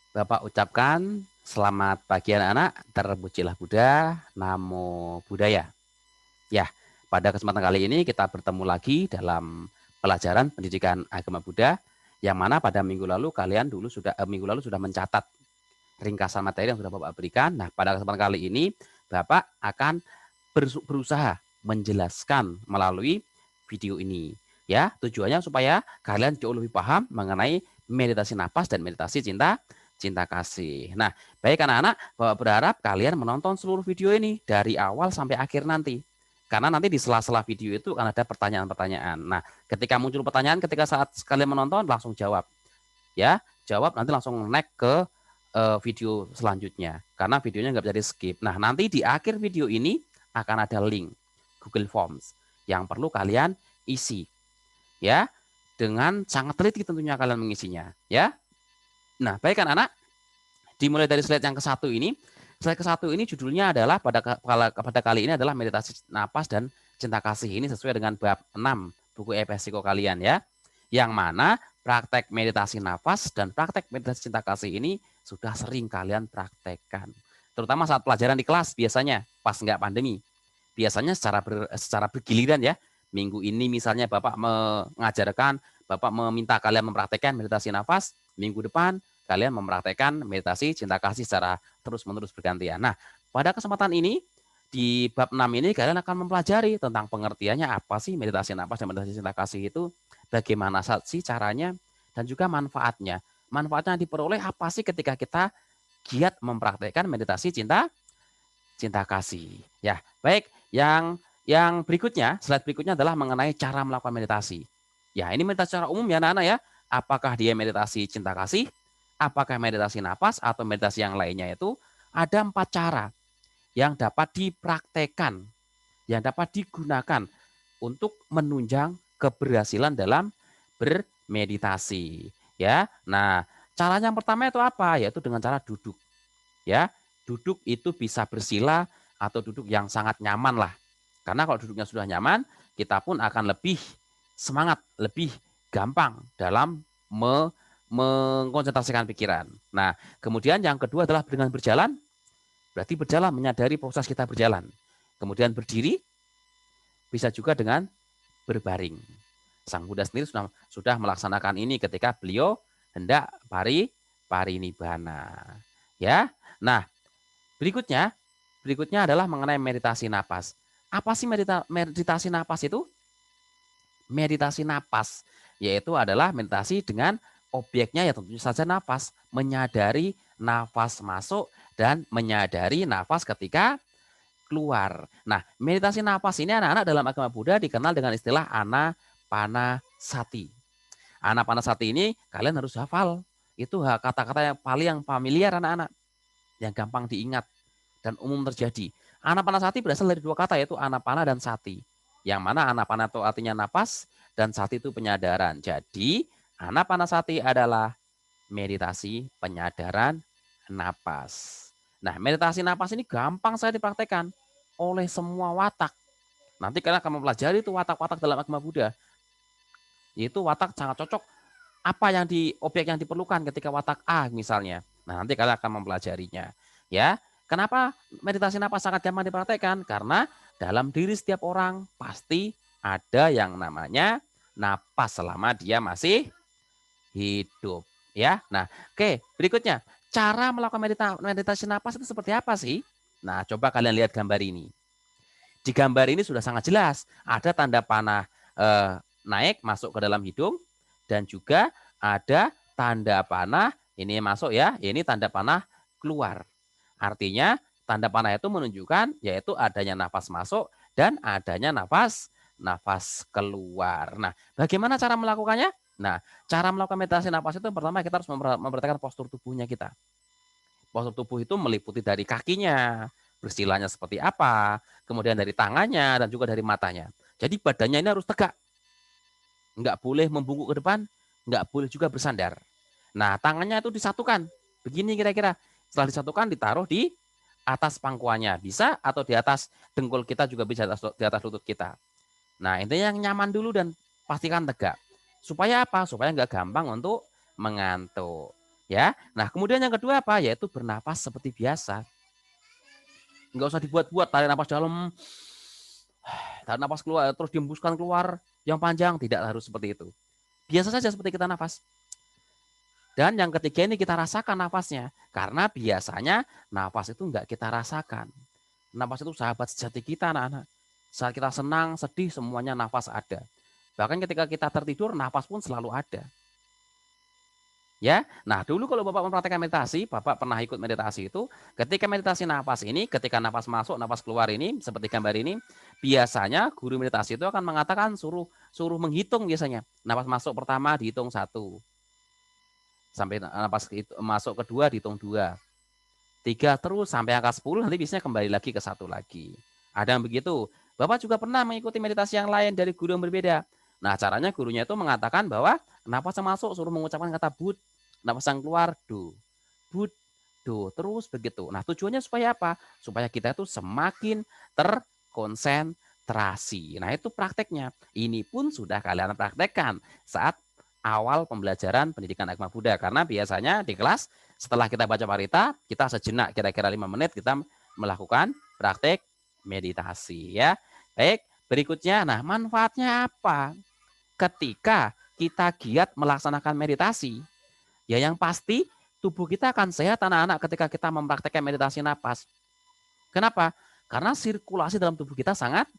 Bapak ucapkan selamat pagi anak-anak, terpujilah Buddha, Namo Buddhaya. Ya, pada kesempatan kali ini kita bertemu lagi dalam pelajaran pendidikan agama Buddha, yang mana pada minggu lalu minggu lalu sudah mencatat ringkasan materi yang sudah Bapak berikan. Nah, pada kesempatan kali ini Bapak akan berusaha menjelaskan melalui video ini. Ya, tujuannya supaya kalian jauh lebih paham mengenai meditasi napas dan meditasi cinta kasih. Nah, baik anak-anak, Bapak berharap kalian menonton seluruh video ini dari awal sampai akhir nanti. Karena nanti di sela-sela video itu akan ada pertanyaan-pertanyaan. Nah, ketika muncul pertanyaan ketika saat kalian menonton langsung jawab. Ya, jawab nanti langsung naik ke video selanjutnya. Karena videonya nggak bisa di-skip. Nah, nanti di akhir video ini akan ada link Google Forms yang perlu kalian isi. Ya, dengan sangat teliti tentunya kalian mengisinya. Ya, nah baik kan anak, dimulai dari slide yang ke-1 ini. Slide ke-1 ini judulnya adalah pada kali ini adalah meditasi napas dan cinta kasih. Ini sesuai dengan bab 6 buku EPSIKO kalian ya. Yang mana praktek meditasi nafas dan praktek meditasi cinta kasih ini sudah sering kalian praktekkan. Terutama saat pelajaran di kelas biasanya pas nggak pandemi. Biasanya secara bergiliran ya. Minggu ini misalnya Bapak mengajarkan, Bapak meminta kalian mempraktekkan meditasi nafas, minggu depan kalian mempraktekkan meditasi cinta kasih secara terus-menerus bergantian. Nah, pada kesempatan ini di bab 6 ini kalian akan mempelajari tentang pengertiannya apa sih meditasi nafas dan meditasi cinta kasih itu, bagaimana sih caranya, dan juga manfaatnya. Manfaatnya yang diperoleh apa sih ketika kita giat mempraktekkan meditasi cinta kasih. Ya, baik. Yang berikutnya, slide berikutnya adalah mengenai cara melakukan meditasi. Ya, ini meditasi secara umum ya anak-anak ya. Apakah dia meditasi cinta kasih, apakah meditasi napas, atau meditasi yang lainnya itu ada 4 cara yang dapat dipraktekkan, yang dapat digunakan untuk menunjang keberhasilan dalam bermeditasi. Ya, nah caranya yang pertama itu apa? Yaitu dengan cara duduk. Ya, duduk itu bisa bersila atau duduk yang sangat nyaman lah. Karena kalau duduknya sudah nyaman, kita pun akan lebih semangat, lebih gampang dalam mengkonsentrasikan pikiran. Nah, kemudian yang kedua adalah dengan berjalan, berarti berjalan menyadari proses kita berjalan. Kemudian berdiri, bisa juga dengan berbaring. Sang Buddha sendiri sudah melaksanakan ini ketika beliau hendak parinibbana. Ya. Nah, berikutnya adalah mengenai meditasi napas. Apa sih meditasi napas itu? Meditasi napas yaitu adalah meditasi dengan objeknya ya tentunya saja napas, menyadari nafas masuk dan menyadari nafas ketika keluar. Nah, meditasi napas ini anak-anak dalam agama Buddha dikenal dengan istilah anapanasati. Anapanasati ini kalian harus hafal. Itu kata-kata yang paling familiar anak-anak, yang gampang diingat dan umum terjadi. Anapanasati berasal dari 2 kata yaitu anapana dan sati. Yang mana anapana itu artinya napas dan sati itu penyadaran. Jadi anapanasati adalah meditasi penyadaran napas. Nah, meditasi napas ini gampang saya dipraktekkan oleh semua watak. Nanti kalian akan mempelajari itu watak-watak dalam agama Buddha. Yaitu watak sangat cocok apa yang objek yang diperlukan ketika watak A misalnya. Nah, nanti kalian akan mempelajarinya. Ya, kenapa meditasi napas sangat gampang dipraktekkan? Karena dalam diri setiap orang pasti ada yang namanya napas selama dia masih hidup. Ya, nah, oke, berikutnya cara melakukan meditasi napas itu seperti apa sih? Nah, coba kalian lihat gambar ini. Di gambar ini sudah sangat jelas, ada tanda panah naik masuk ke dalam hidung dan juga ada tanda panah ini masuk ya, ini tanda panah keluar. Artinya tanda panah itu menunjukkan yaitu adanya nafas masuk dan adanya nafas keluar. Nah, bagaimana cara melakukannya? Nah, cara melakukan meditasi nafas itu pertama kita harus memperhatikan postur tubuhnya kita. Postur tubuh itu meliputi dari kakinya, bersilanya seperti apa, kemudian dari tangannya dan juga dari matanya. Jadi badannya ini harus tegak, nggak boleh membungkuk ke depan, nggak boleh juga bersandar. Nah, tangannya itu disatukan, begini kira-kira. Setelah disatukan, ditaruh di atas pangkuannya, bisa atau di atas dengkul kita juga bisa di atas lutut kita. Nah, intinya yang nyaman dulu dan pastikan tegak. Supaya apa? Supaya nggak gampang untuk mengantuk. Ya, nah kemudian yang kedua apa? Yaitu bernapas seperti biasa. Nggak usah dibuat-buat, tarik napas dalam, tarik napas keluar, terus dihembuskan keluar yang panjang, tidak harus seperti itu. Biasa saja seperti kita nafas. Dan yang ketiga ini kita rasakan nafasnya, karena biasanya nafas itu nggak kita rasakan. Nafas itu sahabat sejati kita, anak-anak. Saat kita senang, sedih, semuanya nafas ada. Bahkan ketika kita tertidur, nafas pun selalu ada. Ya, nah dulu kalau Bapak mempraktekkan meditasi, Bapak pernah ikut meditasi itu, ketika meditasi nafas ini, ketika nafas masuk, nafas keluar ini, seperti gambar ini, biasanya guru meditasi itu akan mengatakan suruh menghitung biasanya. Nafas masuk pertama dihitung 1, sampai nafas masuk kedua dihitung 2, 3 terus sampai angka 10, nanti biasanya kembali lagi ke 1 lagi. Ada yang begitu. Bapak juga pernah mengikuti meditasi yang lain dari guru yang berbeda. Nah, caranya gurunya itu mengatakan bahwa nafas yang masuk suruh mengucapkan kata bud, nafas yang keluar do. Bud, do, terus begitu. Nah, tujuannya supaya apa? Supaya kita itu semakin terkonsentrasi. Nah, itu prakteknya. Ini pun sudah kalian praktekkan saat awal pembelajaran pendidikan agama Buddha. Karena biasanya di kelas setelah kita baca parita, kita sejenak kira-kira 5 menit kita melakukan praktek meditasi ya. Baik, berikutnya nah manfaatnya apa? Ketika kita giat melaksanakan meditasi, ya yang pasti tubuh kita akan sehat anak-anak ketika kita mempraktekkan meditasi napas. Kenapa? Karena sirkulasi dalam tubuh kita sangat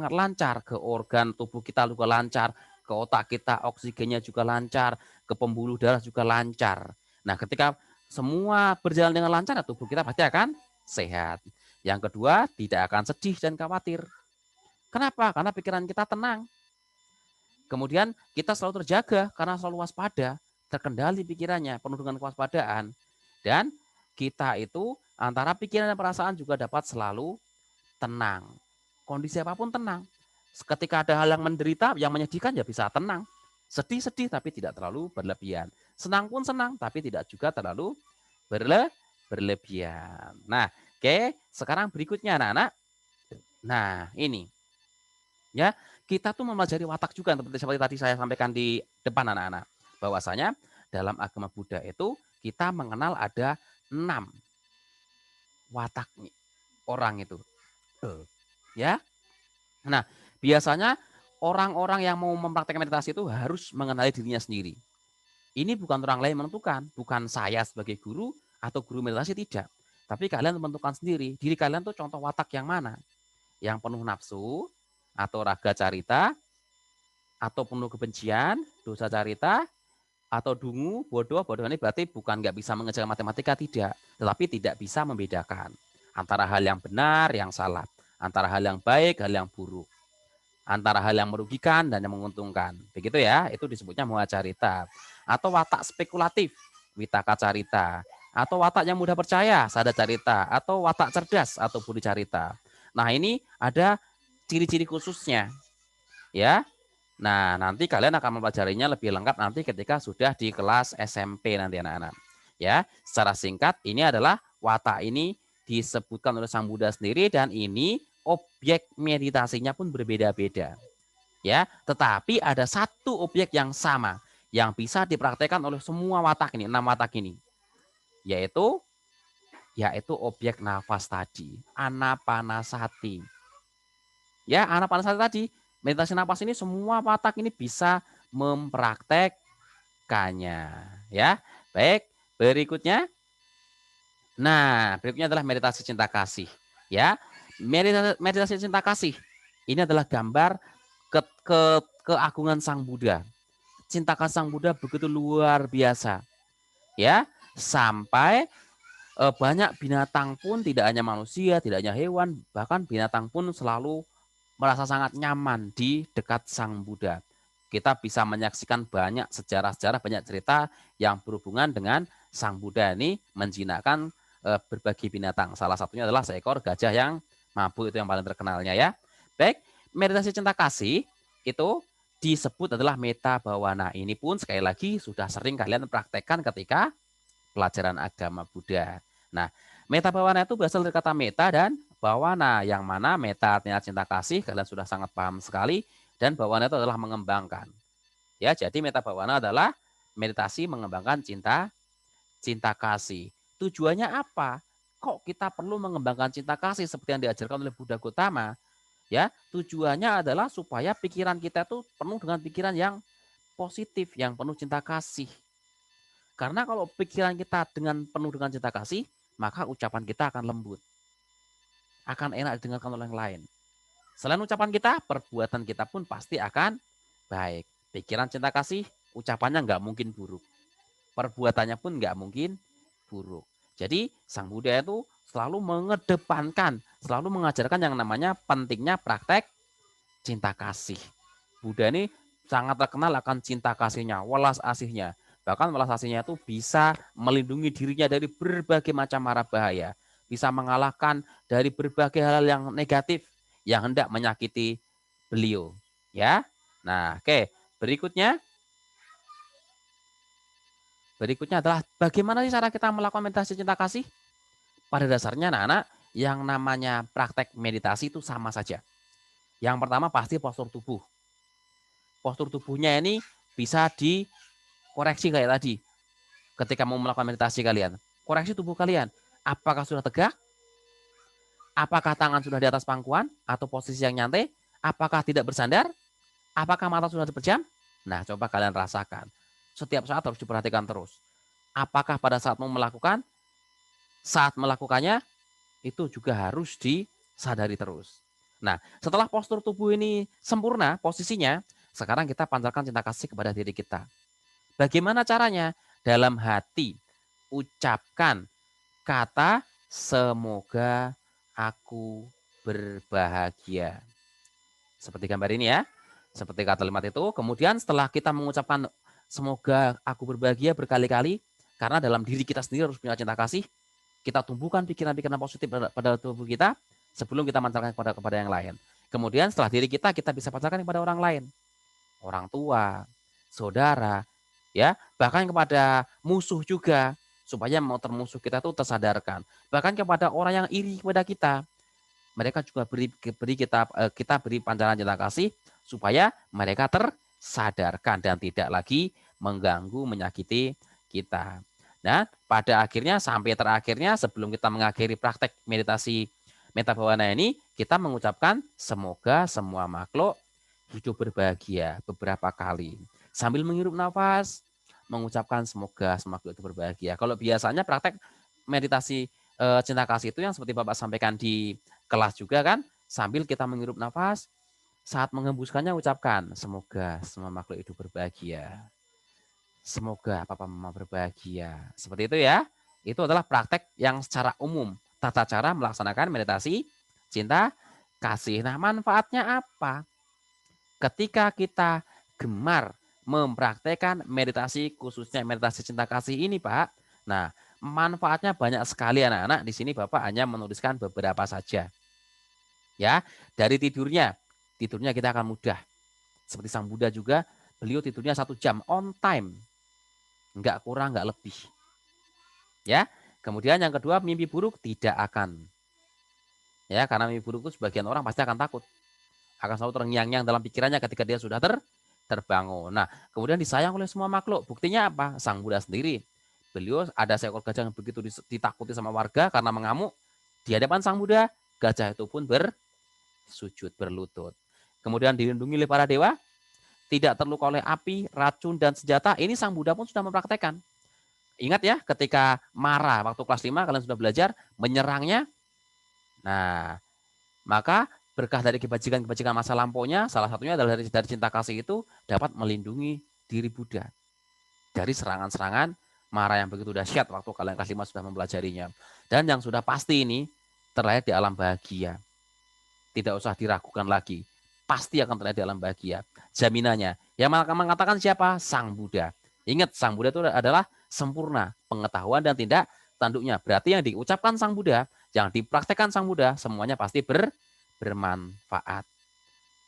lancar, ke organ tubuh kita juga lancar, ke otak kita oksigennya juga lancar, ke pembuluh darah juga lancar. Nah, ketika semua berjalan dengan lancar, tubuh kita pasti akan sehat. Yang kedua, tidak akan sedih dan khawatir. Kenapa? Karena pikiran kita tenang. Kemudian kita selalu terjaga karena selalu waspada, terkendali pikirannya, penuh dengan kewaspadaan. Dan kita itu antara pikiran dan perasaan juga dapat selalu tenang. Kondisi apapun tenang. Ketika ada hal yang menderita, yang menyedihkan ya bisa tenang. Sedih-sedih tapi tidak terlalu berlebihan. Senang pun senang tapi tidak juga terlalu berlebihan. Nah, oke, sekarang berikutnya anak-anak. Nah, ini ya, kita tuh mempelajari watak juga seperti tadi saya sampaikan di depan anak-anak. Bahwasanya dalam agama Buddha itu kita mengenal ada 6 watak orang itu. Ya. Nah, biasanya orang-orang yang mau mempraktekkan meditasi itu harus mengenali dirinya sendiri. Ini bukan orang lain menentukan, bukan saya sebagai guru atau guru meditasi tidak. Tapi kalian menentukan sendiri, diri kalian tuh contoh watak yang mana? Yang penuh nafsu atau raga carita atau penuh kebencian, dosa carita atau dungu, bodoh ini berarti bukan nggak bisa mengerjakan matematika tidak, tetapi tidak bisa membedakan antara hal yang benar, yang salah, antara hal yang baik, hal yang buruk, antara hal yang merugikan dan yang menguntungkan. Begitu ya, itu disebutnya muha carita. Atau watak spekulatif, witaka carita. Atau watak yang mudah percaya, sada carita. Atau watak cerdas atau budi carita. Nah, ini ada ciri-ciri khususnya. Ya. Nah, nanti kalian akan mempelajarinya lebih lengkap nanti ketika sudah di kelas SMP nanti anak-anak. Ya, secara singkat ini adalah watak ini disebutkan oleh Sang Buddha sendiri dan ini objek meditasinya pun berbeda-beda. Ya, tetapi ada satu objek yang sama yang bisa dipraktekkan oleh semua watak ini, 6 watak ini. Yaitu objek nafas tadi, anapanasati. Ya, anapanasati tadi, meditasi nafas ini semua watak ini bisa mempraktekkannya. Ya, baik. Berikutnya, nah berikutnya adalah meditasi cinta kasih. Ya, meditasi cinta kasih ini adalah gambar keagungan Sang Buddha. Cinta kasih Sang Buddha begitu luar biasa. Ya, sampai banyak binatang pun, tidak hanya manusia, tidak hanya hewan, bahkan binatang pun selalu merasa sangat nyaman di dekat Sang Buddha. Kita bisa menyaksikan banyak sejarah-sejarah, banyak cerita yang berhubungan dengan Sang Buddha ini menjinakkan berbagai binatang. Salah satunya adalah seekor gajah yang mabuk, itu yang paling terkenalnya ya. Baik, meditasi cinta kasih itu disebut adalah meta bawana. Ini pun sekali lagi sudah sering kalian praktekkan ketika pelajaran agama Buddha. Nah, meta bawana itu berasal dari kata meta dan bawana, yang mana meta artinya cinta kasih, kalian sudah sangat paham sekali, dan bawana itu adalah mengembangkan. Ya, jadi meta bawana adalah meditasi mengembangkan cinta cinta kasih. Tujuannya apa? Kok kita perlu mengembangkan cinta kasih seperti yang diajarkan oleh Buddha Gautama? Ya, tujuannya adalah supaya pikiran kita tuh penuh dengan pikiran yang positif, yang penuh cinta kasih. Karena kalau pikiran kita penuh dengan cinta kasih, maka ucapan kita akan lembut, akan enak didengarkan oleh yang lain. Selain ucapan kita, perbuatan kita pun pasti akan baik. Pikiran cinta kasih, ucapannya nggak mungkin buruk. Perbuatannya pun nggak mungkin buruk. Jadi Sang Buddha itu selalu mengedepankan, selalu mengajarkan yang namanya pentingnya praktek cinta kasih. Buddha ini sangat terkenal akan cinta kasihnya, welas asihnya. Bahkan welas asihnya itu bisa melindungi dirinya dari berbagai macam mara bahaya. Bisa mengalahkan dari berbagai hal yang negatif yang hendak menyakiti beliau. Ya, nah oke. Berikutnya adalah bagaimana sih cara kita melakukan meditasi cinta kasih? Pada dasarnya anak-anak, yang namanya praktek meditasi itu sama saja. Yang pertama pasti postur tubuh. Postur tubuhnya ini bisa dikoreksi kayak tadi. Ketika mau melakukan meditasi kalian, koreksi tubuh kalian. Apakah sudah tegak? Apakah tangan sudah di atas pangkuan atau posisi yang nyantai? Apakah tidak bersandar? Apakah mata sudah terpejam? Nah, coba kalian rasakan. Setiap saat harus diperhatikan terus. Apakah pada saat mau melakukan, saat melakukannya, itu juga harus disadari terus. Nah, setelah postur tubuh ini sempurna posisinya, sekarang kita pancarkan cinta kasih kepada diri kita. Bagaimana caranya? Dalam hati, ucapkan kata semoga aku berbahagia. Seperti gambar ini ya. Seperti kalimat itu. Kemudian setelah kita mengucapkan semoga aku berbahagia berkali-kali, karena dalam diri kita sendiri harus punya cinta kasih, kita tumbuhkan pikiran-pikiran positif pada tubuh kita sebelum kita mancarkan kepada yang lain. Kemudian setelah diri kita bisa pancarkan kepada orang lain. Orang tua, saudara, ya, bahkan kepada musuh juga, supaya musuh kita tuh tersadarkan. Bahkan kepada orang yang iri kepada kita, mereka juga kita beri pancaran cinta kasih supaya mereka tersadarkan dan tidak lagi mengganggu, menyakiti kita. Nah, pada akhirnya sampai terakhirnya sebelum kita mengakhiri praktek meditasi metta bhavana ini, kita mengucapkan semoga semua makhluk hidup berbahagia beberapa kali. Sambil menghirup nafas, mengucapkan semoga semua makhluk itu berbahagia. Kalau biasanya praktek meditasi cinta kasih itu yang seperti Bapak sampaikan di kelas juga kan, sambil kita menghirup nafas, saat mengembuskannya ucapkan semoga semua makhluk hidup berbahagia. Semoga papa mama berbahagia. Seperti itu ya. Itu adalah praktek yang secara umum. Tata cara melaksanakan meditasi cinta kasih. Nah, manfaatnya apa? Ketika kita gemar mempraktekkan meditasi, khususnya meditasi cinta kasih ini, Pak. Nah, manfaatnya banyak sekali anak-anak. Di sini Bapak hanya menuliskan beberapa saja. Ya, dari tidurnya kita akan mudah. Seperti Sang Buddha juga, beliau tidurnya 1 jam on time. Enggak kurang, enggak lebih. Ya. Kemudian yang kedua, mimpi buruk tidak akan. Ya, karena mimpi buruk itu sebagian orang pasti akan takut. Akan selalu terngiang-ngiang dalam pikirannya ketika dia sudah terbangun. Nah, kemudian disayang oleh semua makhluk. Buktinya apa? Sang Buddha sendiri. Beliau ada seekor gajah yang begitu ditakuti sama warga karena mengamuk. Di hadapan Sang Buddha, gajah itu pun bersujud, berlutut. Kemudian dilindungi oleh para dewa, tidak terluka oleh api, racun, dan senjata. Ini Sang Buddha pun sudah mempraktekkan. Ingat ya, ketika marah waktu kelas 5 kalian sudah belajar menyerangnya. Nah, maka berkah dari kebajikan-kebajikan masa lampaunya, salah satunya adalah dari cinta kasih itu dapat melindungi diri Buddha dari serangan-serangan marah yang begitu dahsyat waktu kalian kelas 5 sudah mempelajarinya. Dan yang sudah pasti ini terlahir di alam bahagia. Tidak usah diragukan lagi. Pasti akan terlahir di alam bahagia. Jaminannya. Yang mengatakan siapa? Sang Buddha. Ingat, Sang Buddha itu adalah sempurna pengetahuan dan tindak tanduknya. Berarti yang diucapkan Sang Buddha, yang dipraktekkan Sang Buddha, semuanya pasti bermanfaat.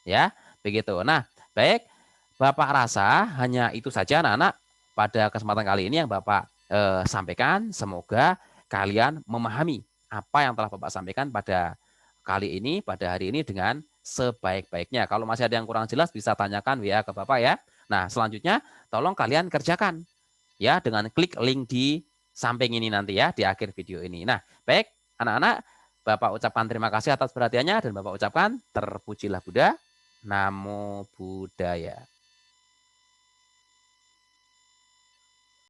Ya, begitu. Nah, baik. Bapak rasa hanya itu saja anak-anak pada kesempatan kali ini yang Bapak sampaikan. Semoga kalian memahami apa yang telah Bapak sampaikan pada kali ini, pada hari ini dengan sebaik-baiknya. Kalau masih ada yang kurang jelas bisa tanyakan WA ke Bapak ya. Nah, selanjutnya tolong kalian kerjakan ya dengan klik link di samping ini nanti ya di akhir video ini. Nah, baik anak-anak, Bapak ucapkan terima kasih atas perhatiannya dan Bapak ucapkan terpujilah Buddha, Namo Buddhaya.